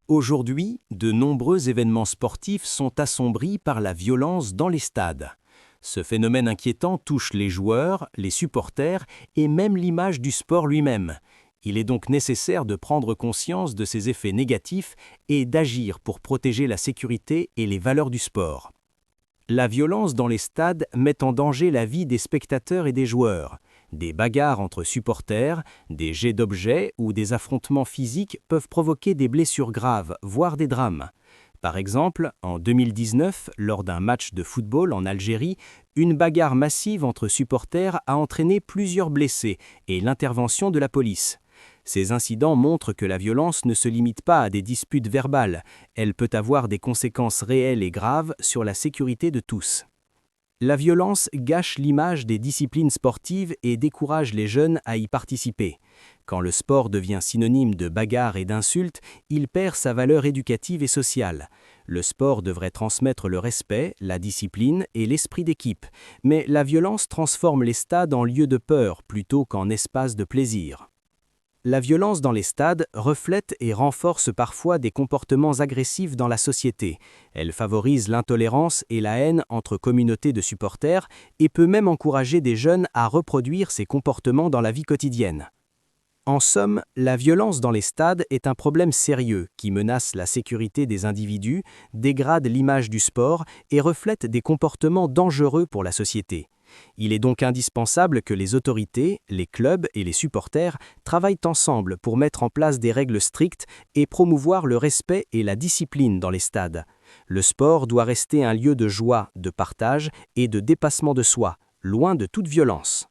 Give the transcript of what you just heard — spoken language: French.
Aujourd'hui, de nombreux événements sportifs sont assombris par la violence dans les stades. Ce phénomène inquiétant touche les joueurs, les supporters et même l'image du sport lui-même. Il est donc nécessaire de prendre conscience de ces effets négatifs et d'agir pour protéger la sécurité et les valeurs du sport. La violence dans les stades met en danger la vie des spectateurs et des joueurs. Des bagarres entre supporters, des jets d'objets ou des affrontements physiques peuvent provoquer des blessures graves, voire des drames. Par exemple, en 2019, lors d'un match de football en Algérie, une bagarre massive entre supporters a entraîné plusieurs blessés et l'intervention de la police. Ces incidents montrent que la violence ne se limite pas à des disputes verbales, elle peut avoir des conséquences réelles et graves sur la sécurité de tous. La violence gâche l'image des disciplines sportives et décourage les jeunes à y participer. Quand le sport devient synonyme de bagarre et d'insultes, il perd sa valeur éducative et sociale. Le sport devrait transmettre le respect, la discipline et l'esprit d'équipe, mais la violence transforme les stades en lieux de peur plutôt qu'en espaces de plaisir. La violence dans les stades reflète et renforce parfois des comportements agressifs dans la société. Elle favorise l'intolérance et la haine entre communautés de supporters et peut même encourager des jeunes à reproduire ces comportements dans la vie quotidienne. En somme, la violence dans les stades est un problème sérieux qui menace la sécurité des individus, dégrade l'image du sport et reflète des comportements dangereux pour la société. Il est donc indispensable que les autorités, les clubs et les supporters travaillent ensemble pour mettre en place des règles strictes et promouvoir le respect et la discipline dans les stades. Le sport doit rester un lieu de joie, de partage et de dépassement de soi, loin de toute violence.